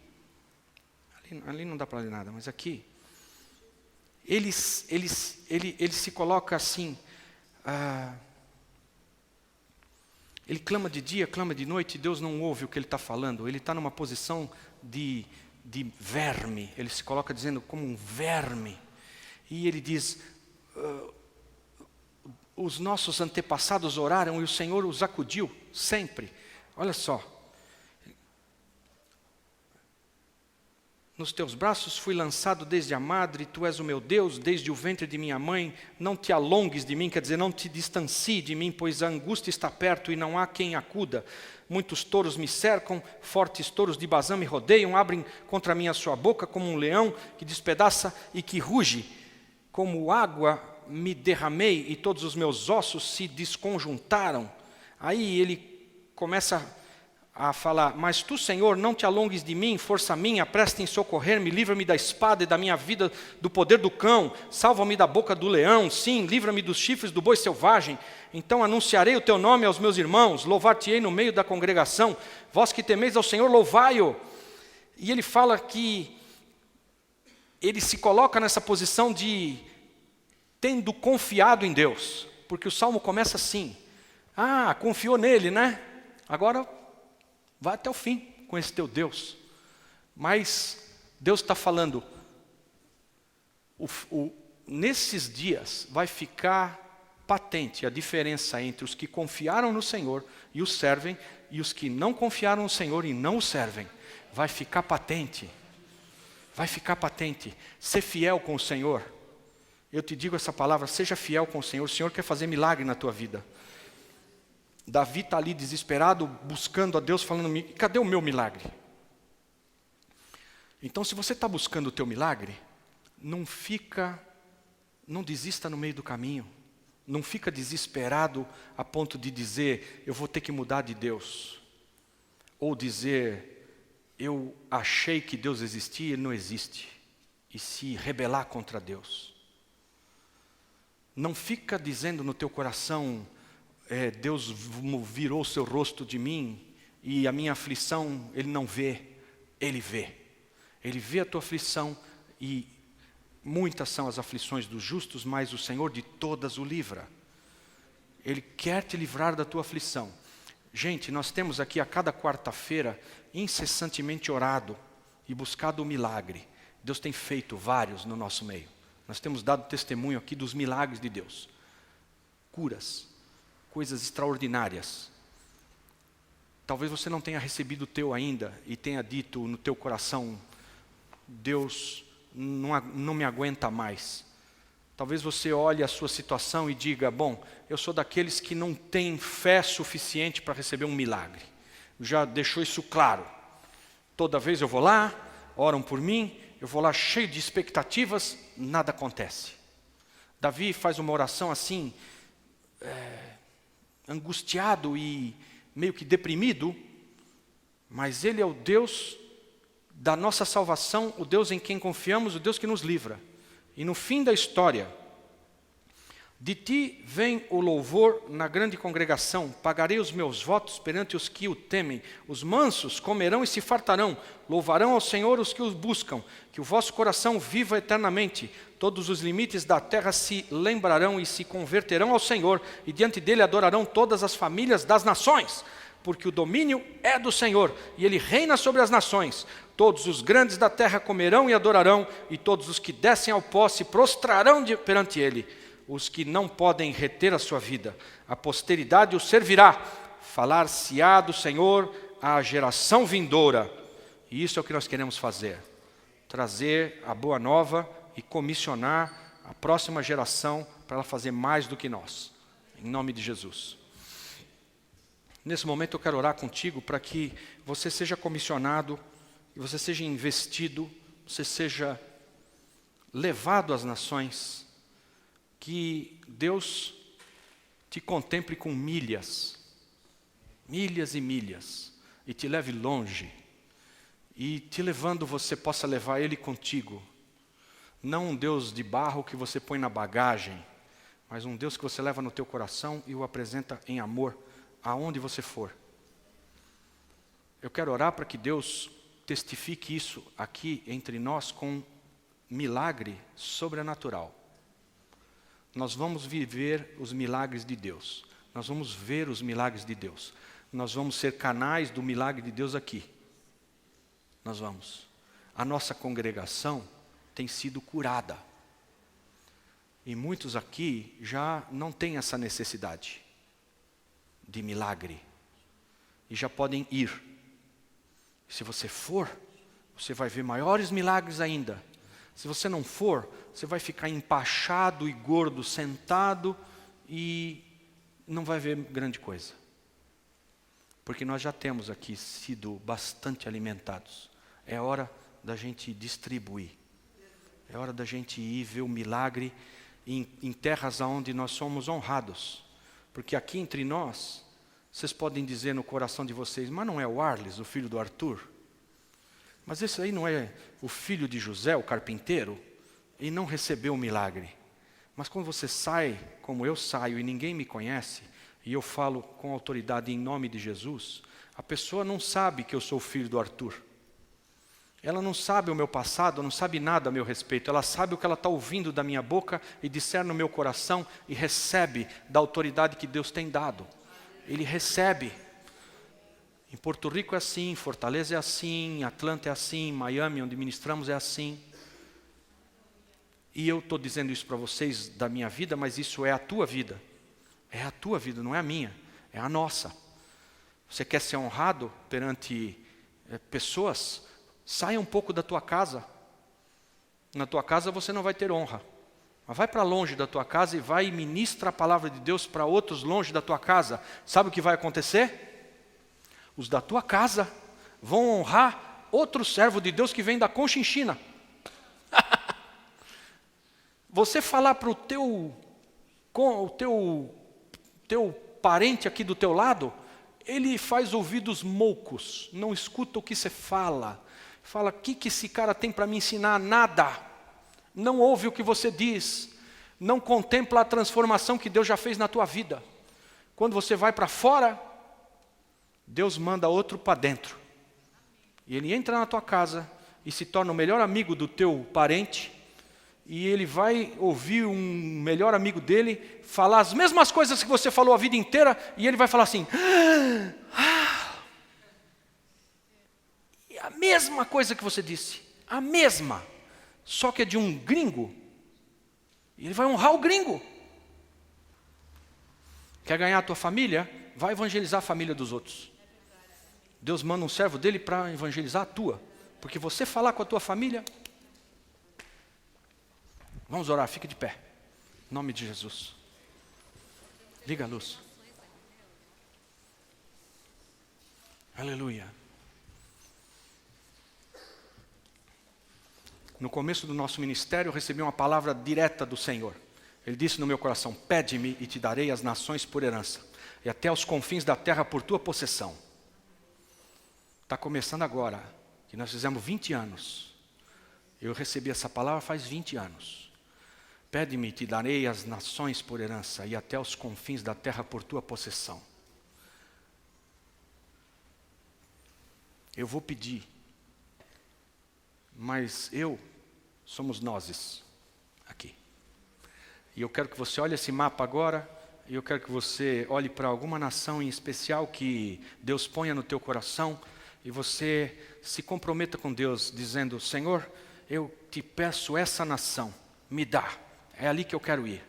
[SPEAKER 1] Ali não dá para ler nada, mas aqui. Ele se coloca assim, ele clama de dia, clama de noite, e Deus não ouve o que ele está falando. Ele está numa posição de verme, ele se coloca dizendo como um verme. E ele diz, os nossos antepassados oraram e o Senhor os acudiu sempre. Olha só. nos teus braços fui lançado desde a madre, tu és o meu Deus, desde o ventre de minha mãe. Não te alongues de mim, quer dizer, não te distancie de mim, pois a angústia está perto e não há quem acuda. Muitos touros me cercam, fortes touros de Bazã me rodeiam, abrem contra mim a sua boca como um leão que despedaça e que ruge. Como água me derramei e todos os meus ossos se desconjuntaram. Aí ele começa a falar, mas tu, Senhor, não te alongues de mim, força minha, presta em socorrer-me, livra-me da espada e da minha vida, do poder do cão, salva-me da boca do leão, sim, livra-me dos chifres do boi selvagem. Então anunciarei o teu nome aos meus irmãos, louvar-te-ei no meio da congregação, vós que temeis ao Senhor, louvai-o. E ele fala que ele se coloca nessa posição de tendo confiado em Deus, porque o Salmo começa assim, confiou nele, né? Agora vai até o fim com esse teu Deus. Mas Deus está falando, nesses dias vai ficar patente a diferença entre os que confiaram no Senhor e o servem, e os que não confiaram no Senhor e não o servem. Vai ficar patente. Vai ficar patente. Ser fiel com o Senhor. Eu te digo essa palavra, seja fiel com o Senhor. O Senhor quer fazer milagre na tua vida. Davi está ali desesperado, buscando a Deus, falando, cadê o meu milagre? Então, se você está buscando o teu milagre, não desista no meio do caminho. Não fica desesperado a ponto de dizer, eu vou ter que mudar de Deus. Ou dizer, eu achei que Deus existia e ele não existe. E se rebelar contra Deus. Não fica dizendo no teu coração, Deus virou o seu rosto de mim e a minha aflição Ele não vê, Ele vê. Ele vê a tua aflição e muitas são as aflições dos justos, mas o Senhor de todas o livra. Ele quer te livrar da tua aflição. Gente, nós temos aqui a cada quarta-feira incessantemente orado e buscado o milagre. Deus tem feito vários no nosso meio. Nós temos dado testemunho aqui dos milagres de Deus. Curas. Coisas extraordinárias. Talvez você não tenha recebido o teu ainda e tenha dito no teu coração, Deus não me aguenta mais. Talvez você olhe a sua situação e diga, bom, eu sou daqueles que não têm fé suficiente para receber um milagre. Já deixou isso claro. Toda vez eu vou lá, oram por mim, eu vou lá cheio de expectativas, nada acontece. Davi faz uma oração assim, angustiado e meio que deprimido, mas Ele é o Deus da nossa salvação, o Deus em quem confiamos, o Deus que nos livra. E no fim da história, de ti vem o louvor na grande congregação, pagarei os meus votos perante os que o temem, os mansos comerão e se fartarão, louvarão ao Senhor os que o buscam, que o vosso coração viva eternamente, todos os limites da terra se lembrarão e se converterão ao Senhor, e diante dele adorarão todas as famílias das nações, porque o domínio é do Senhor, e Ele reina sobre as nações. Todos os grandes da terra comerão e adorarão, e todos os que descem ao pó se prostrarão perante Ele. Os que não podem reter a sua vida, a posteridade o servirá. Falar-se-á do Senhor à geração vindoura. E isso é o que nós queremos fazer. Trazer a boa nova e comissionar a próxima geração para ela fazer mais do que nós. Em nome de Jesus. Nesse momento eu quero orar contigo para que você seja comissionado, que você seja investido, você seja levado às nações, que Deus te contemple com milhas, milhas e milhas, e te leve longe, e te levando você possa levar Ele contigo, não um Deus de barro que você põe na bagagem, mas um Deus que você leva no teu coração e o apresenta em amor, aonde você for. Eu quero orar para que Deus testifique isso aqui entre nós com milagre sobrenatural. Nós vamos viver os milagres de Deus. Nós vamos ver os milagres de Deus. Nós vamos ser canais do milagre de Deus aqui. Nós vamos. A nossa congregação tem sido curada. E muitos aqui já não têm essa necessidade de milagre. E já podem ir. Se você for, você vai ver maiores milagres ainda. Se você não for, você vai ficar empachado e gordo, sentado, e não vai ver grande coisa. Porque nós já temos aqui sido bastante alimentados. É hora da gente distribuir. É hora da gente ir ver o milagre em terras onde nós somos honrados. Porque aqui entre nós, vocês podem dizer no coração de vocês, mas não é o Arles, o filho do Arthur? Mas esse aí não é o filho de José, o carpinteiro? E não recebeu o milagre. Mas quando você sai, como eu saio, e ninguém me conhece, e eu falo com autoridade em nome de Jesus, a pessoa não sabe que eu sou o filho do Arthur. Ela não sabe o meu passado, não sabe nada a meu respeito. Ela sabe o que ela está ouvindo da minha boca e discerne no meu coração e recebe da autoridade que Deus tem dado. Ele recebe. Em Porto Rico é assim, em Fortaleza é assim, em Atlanta é assim, em Miami, onde ministramos, é assim. E eu estou dizendo isso para vocês da minha vida, mas isso é a tua vida. É a tua vida, não é a minha, é a nossa. Você quer ser honrado perante pessoas? Saia um pouco da tua casa. Na tua casa você não vai ter honra. Mas vai para longe da tua casa e vai e ministra a palavra de Deus para outros longe da tua casa. Sabe o que vai acontecer? Os da tua casa vão honrar outro servo de Deus que vem da Conchinchina. Você falar para o teu parente aqui do teu lado, ele faz ouvidos moucos, não escuta o que você fala. Fala, o que esse cara tem para me ensinar? Nada. Não ouve o que você diz. Não contempla a transformação que Deus já fez na tua vida. Quando você vai para fora, Deus manda outro para dentro. E ele entra na tua casa e se torna o melhor amigo do teu parente. E ele vai ouvir um melhor amigo dele falar as mesmas coisas que você falou a vida inteira. E ele vai falar assim... A mesma coisa que você disse, a mesma, só que é de um gringo, e ele vai honrar o gringo. Quer ganhar a tua família? Vai evangelizar a família dos outros. Deus manda um servo dele para evangelizar a tua, porque você falar com a tua família... Vamos orar, fica de pé, em nome de Jesus. Liga a luz. Aleluia. No começo do nosso ministério, eu recebi uma palavra direta do Senhor. Ele disse no meu coração, pede-me e te darei as nações por herança, e até os confins da terra por tua possessão. Está começando agora, que nós fizemos 20 anos. Eu recebi essa palavra faz 20 anos. Pede-me e te darei as nações por herança, e até os confins da terra por tua possessão. Eu vou pedir, mas somos nós aqui. E eu quero que você olhe esse mapa agora, e eu quero que você olhe para alguma nação em especial que Deus ponha no teu coração, e você se comprometa com Deus, dizendo, Senhor, eu te peço essa nação, me dá, é ali que eu quero ir.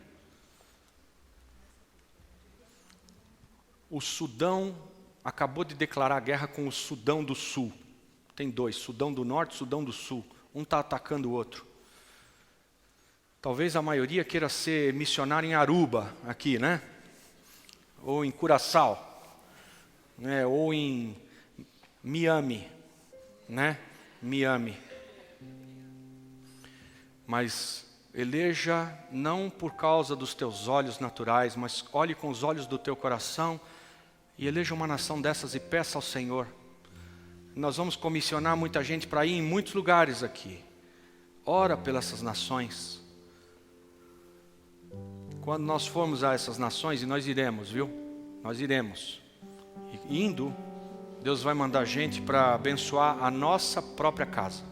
[SPEAKER 1] O Sudão acabou de declarar guerra com o Sudão do Sul. Tem dois, Sudão do Norte e Sudão do Sul. Um está atacando o outro. Talvez a maioria queira ser missionário em Aruba, aqui, né? Ou em Curaçao, né? Ou em Miami, né? Miami. Mas eleja não por causa dos teus olhos naturais, mas olhe com os olhos do teu coração e eleja uma nação dessas e peça ao Senhor. Nós vamos comissionar muita gente para ir em muitos lugares aqui. Ora pelas essas nações. Quando nós formos a essas nações, e nós iremos, viu? Nós iremos. E indo, Deus vai mandar gente para abençoar a nossa própria casa.